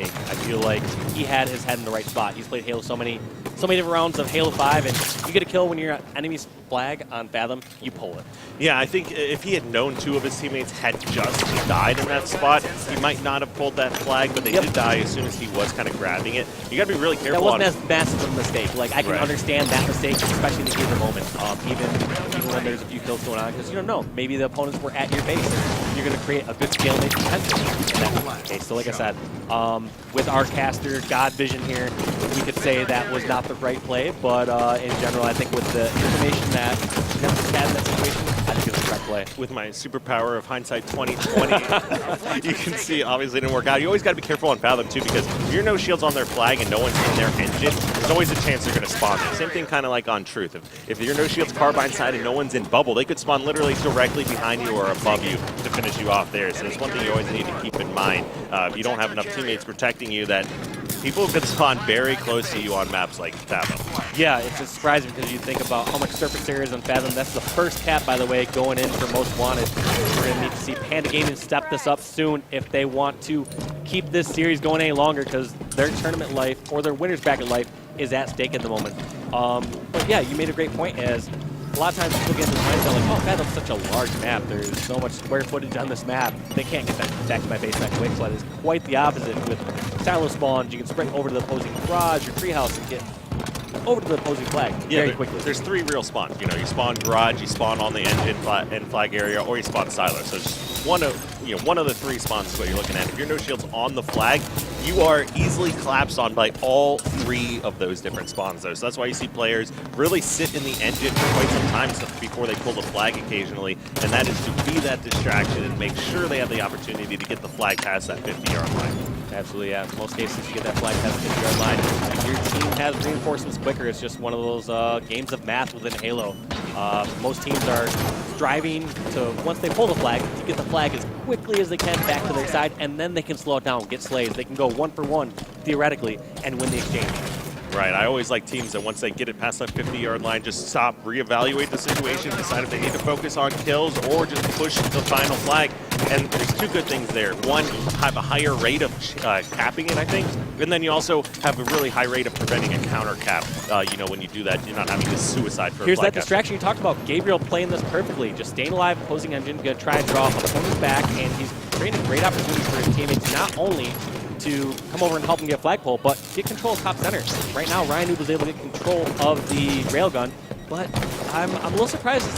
mistake. I feel like he had his head in the right spot. He's played Halo so many different rounds of Halo 5, and you get a kill when you're enemy's flag on Fathom, you pull it. Yeah, I think if he had known 2 of his teammates had just died in that spot, he might not have pulled that flag, but they did die as soon as he was kind of grabbing it. You got to be really careful. That wasn't as massive of a mistake. Like, I can understand that mistake, especially in the gamer moment, even when there's a few kills going on, because you don't know. Maybe the opponents were at your base, and you're going to create a good stalemate potential in that case. So like I said, with our caster, God Vision here, we could say that was not the right play, but in general, I think with the information that Nemesis had in that situation, I think it was the right play. With my superpower of hindsight 2020, you can see obviously it didn't work out. You always got to be careful on Fathom too, because if you're no shields on their flag and no one's in their engine, there's always a chance they're going to spawn there. Same thing kind of like on Truth. If you're no shields carbine side and no one's in bubble, they could spawn literally directly behind you or above you to finish you off there. So it's one thing you always need to keep in mind. If you don't have enough teammates protecting you, that people could spawn very close to you on maps like Fathom. Yeah, it's just surprising because you think about how much surface there is on Fathom. That's the first cap, by the way, going in for Most Wanted. We're going to need to see Panda Gaming step this up soon if they want to keep this series going any longer, because their tournament life or their winner's bracket life is at stake at the moment. But yeah, you made a great point, as a lot of times people get in this mindset like, oh, Fathom's such a large map. There's so much square footage on this map. They can't get back to my base that quick. So that is quite the opposite. With silo spawns, you can sprint over to the opposing garage or treehouse and get over to the opposing flag very quickly. There's 3 real spawns. You know, you spawn garage, you spawn on the engine and flag area, or you spawn silo. So just one of the 3 spawns is what you're looking at. If you're no shields on the flag, you are easily collapsed on by all 3 of those different spawns, though. So that's why you see players really sit in the engine for quite some time before they pull the flag occasionally, and that is to be that distraction and make sure they have the opportunity to get the flag past that 50-yard line. Absolutely, yeah. In most cases, you get that flag past the 50-yard line, and your team has reinforcements quicker. It's just one of those games of math within Halo. Most teams are striving to, once they pull the flag, to get the flag as quickly as they can back to their side, and then they can slow it down, get slays. They can go 1-for-1, theoretically, and win the exchange. Right, I always like teams that once they get it past that 50-yard line, just stop, reevaluate the situation, decide if they need to focus on kills or just push the final flag. And there's 2 good things there. One, have a higher rate of capping it, I think, and then you also have a really high rate of preventing a counter cap. You know, when you do that, you're not having this suicide for a Here's flag that distraction you talked about. Gabriel playing this perfectly, just staying alive, opposing engine, going to try and draw opponent's back, and he's creating great opportunities for his teammates, not only to come over and help him get flagpole, but get control of top center. Right now, Ryan Noob was able to get control of the railgun, but I'm a little surprised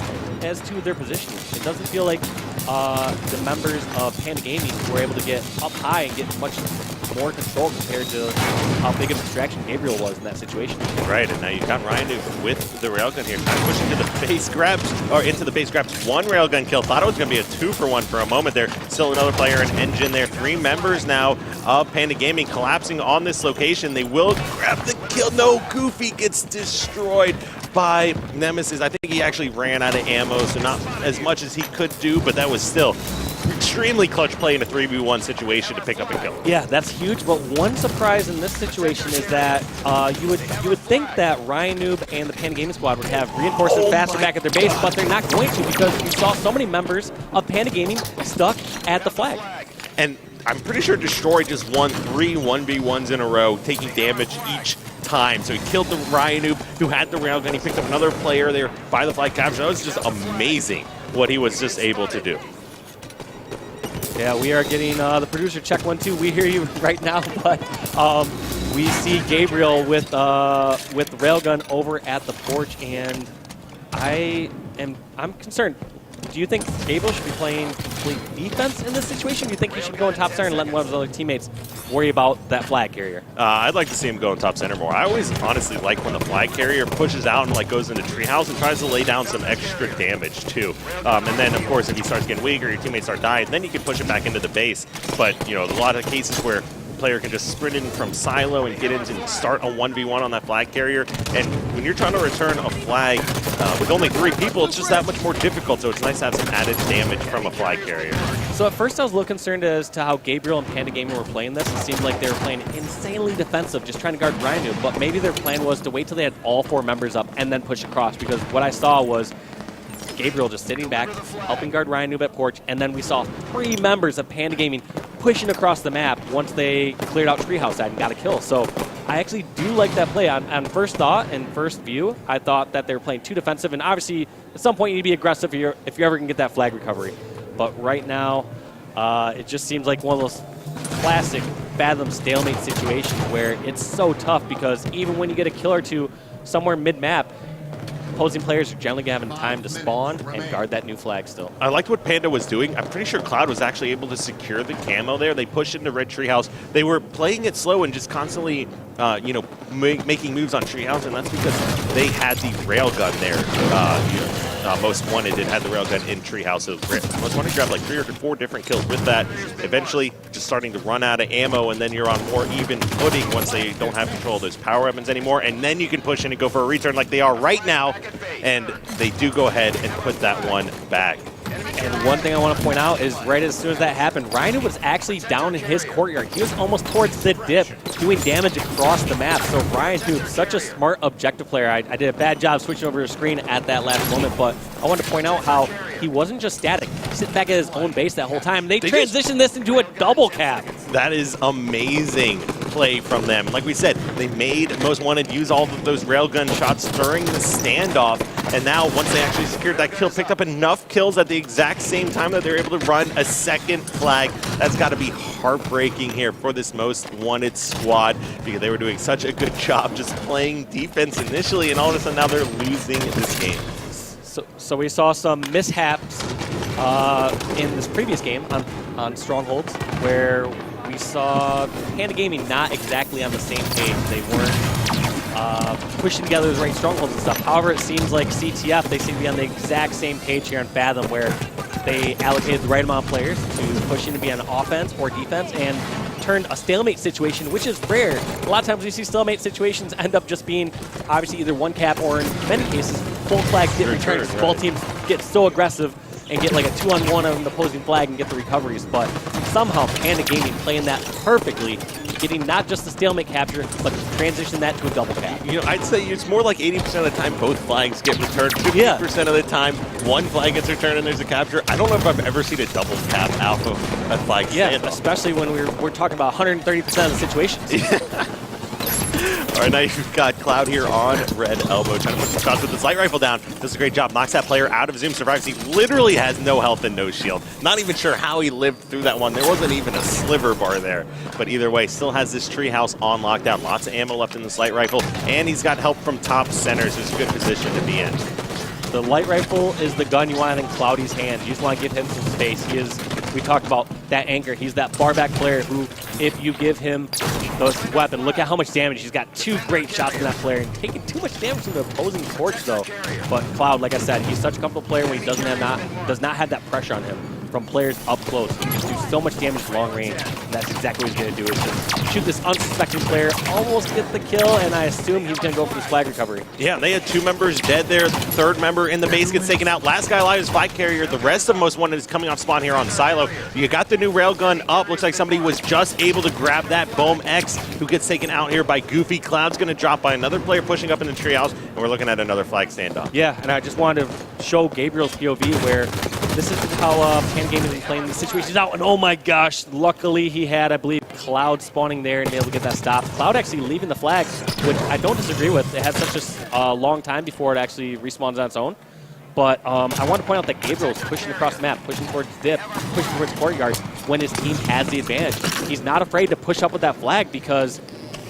as to their positioning. It doesn't feel like the members of Panda Gaming were able to get up high and get much more control compared to how big of a distraction Gabriel was in that situation. Right, and now you've got Ryan with the railgun here, trying to push into the base grabs, or into the base grabs. 1 railgun kill. Thought it was going to be a 2-for-1 for a moment there. Still another player and engine there. 3 members now of Panda Gaming collapsing on this location. They will grab the kill. No, Goofy gets destroyed by Nemesis. I think he actually ran out of ammo, so not as much as he could do, but that was still extremely clutch play in a 3v1 situation to pick up a kill. Yeah, that's huge, but one surprise in this situation is that you would think that Ryan Noob and the Panda Gaming Squad would have reinforcements faster back at their base, but they're not going to, because we saw so many members of Panda Gaming stuck at the flag. And I'm pretty sure Destroy just won 3 1v1s in a row, taking damage each time. So he killed the Ryan Noob who had the railgun. He picked up another player there by the flag capture. That was just amazing what he was just able to do. Yeah, we are getting the producer check 1-2. We hear you right now, but we see Gabriel with the railgun over at the porch, and I'm concerned. Do you think Gabriel should be playing complete defense in this situation? Do you think he should go in top center and let one of his other teammates worry about that flag carrier? I'd like to see him go in top center more. I always honestly like when the flag carrier pushes out and like goes into treehouse and tries to lay down some extra damage too. And then of course if he starts getting weak or your teammates start dying, then you can push it back into the base. But you know, a lot of cases where player can just sprint in from silo and get in and start a 1v1 on that flag carrier. And when you're trying to return a flag with only 3 people, it's just that much more difficult. So it's nice to have some added damage from a flag carrier. So at first I was a little concerned as to how Gabriel and Panda Gaming were playing this. It seemed like they were playing insanely defensive, just trying to guard Ryan Noob. But maybe their plan was to wait till they had all 4 members up and then push across, because what I saw was Gabriel just sitting back, helping guard Ryan Noob at porch, and then we saw 3 members of Panda Gaming pushing across the map once they cleared out Treehouse side and got a kill. So I actually do like that play. On first thought and first view, I thought that they were playing too defensive, and obviously at some point you need to be aggressive if you're ever going to get that flag recovery. But right now, it just seems like one of those classic Fathom stalemate situations where it's so tough because even when you get a kill or two somewhere mid-map, opposing players are generally having time to spawn and guard that new flag still. I liked what Panda was doing. I'm pretty sure Cloud was actually able to secure the camo there. They pushed into red Treehouse. They were playing it slow and just constantly, making moves on Treehouse, and that's because they had the railgun there. Most Wanted had the railgun in Treehouse. So Most Wanted grabbed like 3 or 4 different kills with that. Eventually, just starting to run out of ammo, and then you're on more even footing once they don't have control of those power weapons anymore. And then you can push in and go for a return like they are right now. And they do go ahead and put that one back. And one thing I want to point out is right as soon as that happened, Ryan was actually down in his courtyard. He was almost towards the dip, doing damage across the map. So Ryan, such a smart objective player. I did a bad job switching over the screen at that last moment, but I wanted to point out how he wasn't just static. He sitting back at his own base that whole time. They transitioned this into a double cap. That is amazing play from them. Like we said, they made Most Wanted use all of those railgun shots during the standoff, and now once they actually secured that kill, picked up enough kills at the exact same time that they're able to run a second flag. That's got to be heartbreaking here for this Most Wanted squad because they were doing such a good job just playing defense initially, and all of a sudden now they're losing this game. So we saw some mishaps in this previous game on Strongholds where we saw Panda Gaming not exactly on the same page. They weren't pushing together those right Strongholds and stuff. However, it seems like CTF, they seem to be on the exact same page here on Fathom where they allocated the right amount of players to push in to be on offense or defense and turned a stalemate situation, which is rare. A lot of times we see stalemate situations end up just being obviously either one cap or in many cases full flag dip returns. Right. Both teams get so aggressive and get like a 2-on-1 on the opposing flag and get the recoveries. But somehow Panda Gaming playing that perfectly, getting not just the stalemate capture, but transition that to a double cap. I'd say it's more like 80% of the time both flags get returned. 50% of the time one flag gets returned and there's a capture. I don't know if I've ever seen a double cap out of a flag standoff. Especially when we're talking about 130% of the situations. All right, now you've got Cloud here on red elbow, trying to put some shots with the light rifle down. Does a great job, knocks that player out of Zoom, survives. He literally has no health and no shield. Not even sure how he lived through that one. There wasn't even a sliver bar there. But either way, still has this Treehouse on lockdown. Lots of ammo left in this light rifle, and he's got help from top center, so it's a good position to be in. The light rifle is the gun you want in Cloudy's hand. You just want to give him some space. We talked about that anchor. He's that bar back player who, if you give him this weapon, look at how much damage. He's got 2 great shots from that player and taking too much damage from the opposing torch, though. But Cloud, like I said, he's such a comfortable player when he does not have that pressure on him from players up close. He can just do so much damage long range. That's exactly what he's going to do, is just shoot this unsuspecting player, almost get the kill, and I assume he's going to go for this flag recovery. Yeah, they had 2 members dead there. The 3rd member in the base gets taken out. Last guy alive is flag carrier. The rest of Most Wanted is coming off spawn here on Silo. You got the new railgun up. Looks like somebody was just able to grab that Bohm X, who gets taken out here by Goofy. Cloud's going to drop by another player pushing up in the treehouse, and we're looking at another flag standoff. Yeah, and I just wanted to show Gabriel's POV where this is how Panda Gaming is playing the situations out. And oh my gosh, luckily he had, I believe, Cloud spawning there and be able to get that stop. Cloud actually leaving the flag, which I don't disagree with. It had such a long time before it actually respawns on its own. But I want to point out that Gabriel is pushing across the map, pushing towards dip, pushing towards courtyards when his team has the advantage. He's not afraid to push up with that flag because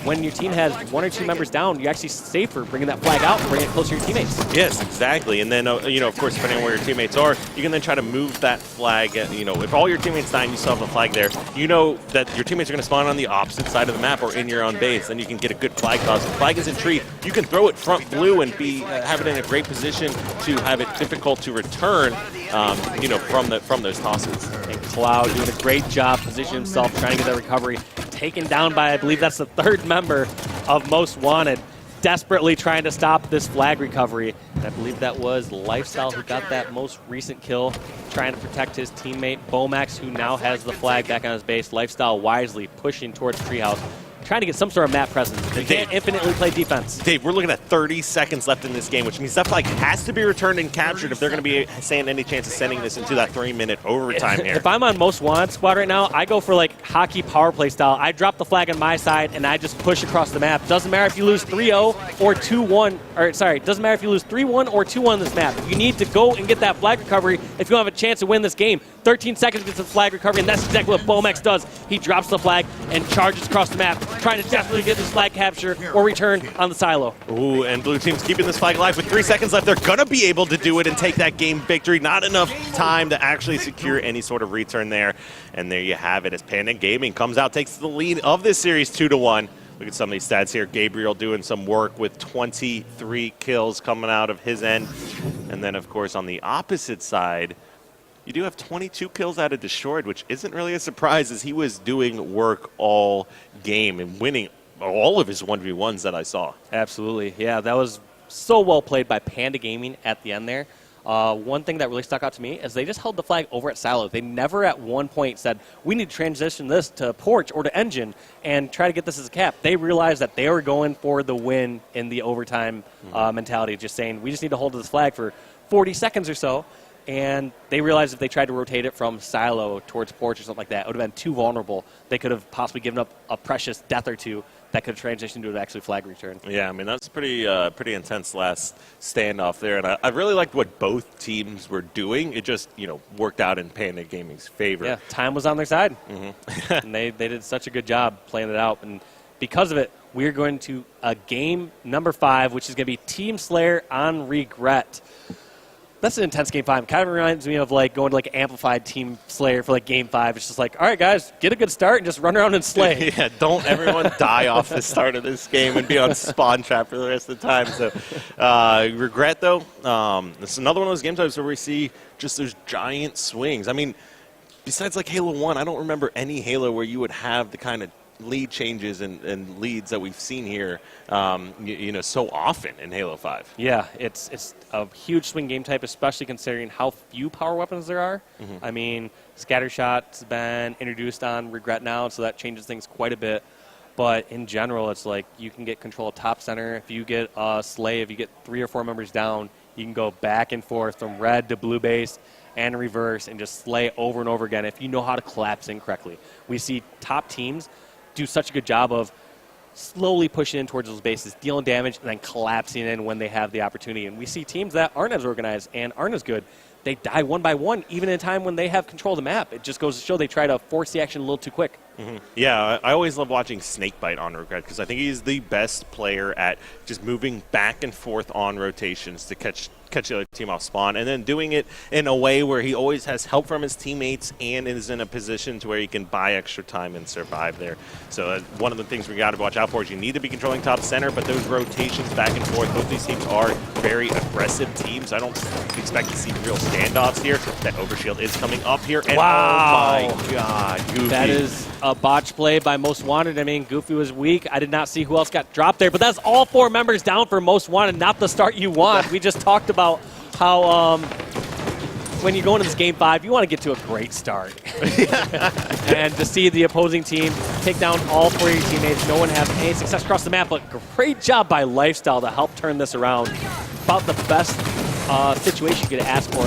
when your team has 1 or 2 members down, you're actually safer bringing that flag out and bringing it closer to your teammates. Yes, exactly. And then, of course, depending on where your teammates are, you can then try to move that flag. If all your teammates die and you still have a flag there, you know that your teammates are going to spawn on the opposite side of the map or in your own base. Then you can get a good flag toss. If the flag is in tree, you can throw it front blue and have it in a great position to have it difficult to return, from those tosses. And Cloud doing a great job positioning himself, trying to get that recovery. Taken down by, I believe that's the 3rd member of Most Wanted, desperately trying to stop this flag recovery. And I believe that was Lifestyle who got that most recent kill, trying to protect his teammate Bomax, who now has the flag back on his base. Lifestyle wisely pushing towards Treehouse, trying to get some sort of map presence. You can't infinitely play defense. Dave, we're looking at 30 seconds left in this game, which means that flag has to be returned and captured if they're going to be saying any chance of sending this into that 3-minute overtime here. If I'm on Most Wanted squad right now, I go for like hockey power play style. I drop the flag on my side and I just push across the map. Doesn't matter if you lose 3-0 or 2-1, or sorry, doesn't matter if you lose 3-1 or 2-1 this map. You need to go and get that flag recovery if you have a chance to win this game. 13 seconds gets the flag recovery, and that's exactly what Bomex does. He drops the flag and charges across the map, trying to desperately get this flag capture or return on the silo. Ooh, and blue team's keeping this flag alive with 3 seconds left. They're going to be able to do it and take that game victory. Not enough time to actually secure any sort of return there. And there you have it as Panda Gaming comes out, takes the lead of this series 2-1. Look at some of these stats here. Gabriel doing some work with 23 kills coming out of his end. And then, of course, on the opposite side, you do have 22 kills out of Destroyed, which isn't really a surprise as he was doing work all game and winning all of his 1v1s that I saw. Absolutely. Yeah, that was so well played by Panda Gaming at the end there. One thing that really stuck out to me is they just held the flag over at Silo. They never at one point said, we need to transition this to Porch or to Engine and try to get this as a cap. They realized that they were going for the win in the overtime mentality, just saying, we just need to hold this flag for 40 seconds or so. And they realized if they tried to rotate it from Silo towards Porch or something like that, it would have been too vulnerable. They could have possibly given up a precious death or two that could have transitioned to an actual flag return. Yeah, I mean, that's pretty intense last standoff there. And I really liked what both teams were doing. It just, worked out in Panda Gaming's favor. Yeah, time was on their side. And they did such a good job playing it out. And because of it, we're going to game number 5, which is going to be Team Slayer on Regret. That's an intense game 5. Kind of reminds me of like going to like amplified Team Slayer for like game 5. It's just like, all right, guys, get a good start and just run around and slay. Yeah, don't everyone die off the start of this game and be on spawn trap for the rest of the time. So, Regret though, this is another one of those game types where we see just those giant swings. I mean, besides like Halo 1, I don't remember any Halo where you would have the kind of lead changes and leads that we've seen here, so often in Halo 5. Yeah, it's a huge swing game type, especially considering how few power weapons there are. I mean, Scattershot's been introduced on Regret now, so that changes things quite a bit. But in general, it's like you can get control of top center. If you get Slay, if you get 3 or 4 members down, you can go back and forth from red to blue base and reverse and just slay over and over again if you know how to collapse in correctly. We see top teams do such a good job of slowly pushing in towards those bases, dealing damage, and then collapsing in when they have the opportunity. And we see teams that aren't as organized and aren't as good. They die one by one, even in a time when they have control of the map. It just goes to show they try to force the action a little too quick. Yeah, I always love watching Snakebite on Regret because I think he's the best player at just moving back and forth on rotations to catch the other team off spawn, and then doing it in a way where he always has help from his teammates and is in a position to where he can buy extra time and survive there. So one of the things we got to watch out for is you need to be controlling top center, but those rotations back and forth, both these teams are very aggressive teams. I don't expect to see real standoffs here. That overshield is coming up here, and wow. Oh my god, Goofy. That is a botch play by Most Wanted. I mean, Goofy was weak. I did not see who else got dropped there, but that's all 4 members down for Most Wanted, not the start you want. We just talked about how when you go into this game 5, you want to get to a great start. And to see the opposing team take down all 4 of your teammates, no one have any success across the map, but great job by Lifestyle to help turn this around. About the best situation you could ask for,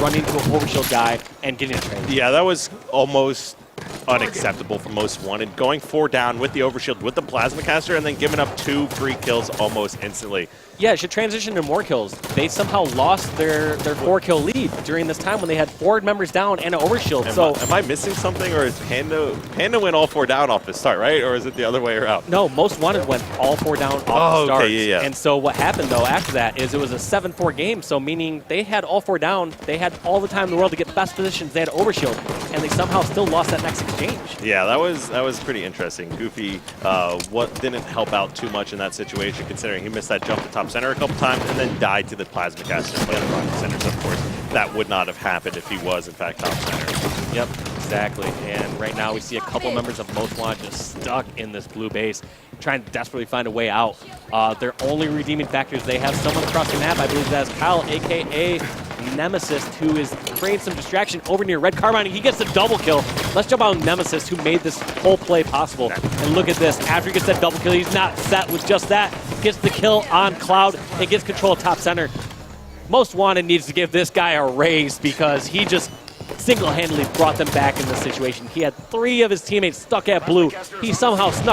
running into an overshield guy and getting a trade. Yeah, that was almost unacceptable for Most Wanted. Going 4 down with the overshield, with the plasma caster, and then giving up 2 free kills almost instantly. Yeah, it should transition to more kills. They somehow lost their 4-kill lead during this time when they had 4 members down and an overshield. Am I missing something, or is Panda went all 4 down off the start, right? Or is it the other way around? No, Most Wanted went all 4 down off the start. Okay, yeah. And so what happened, though, after that is it was a 7-4 game, so meaning they had all 4 down. They had all the time in the world to get best positions. They had overshield, and they somehow still lost that next exchange. Yeah, that was pretty interesting. Goofy what didn't help out too much in that situation, considering he missed that jump to top center a couple times and then died to the plasma caster by the wrong centers. Of course, that would not have happened if he was, in fact, top center. Yep, exactly. And right now we see a couple members of Most Wanted just stuck in this blue base, trying to desperately find a way out. Their only redeeming factor is they have someone across the map. I believe that's Kyle, a.k.a. Nemesis, who is creating some distraction over near Red Carbine. He gets the double kill. Let's jump on Nemesis, who made this whole play possible. And look at this. After he gets that double kill, he's not set with just that. Gets the kill on Cloud and gets control of top center. Most Wanted needs to give this guy a raise because he just single-handedly brought them back in this situation. He had 3 of his teammates stuck at blue. He somehow snuck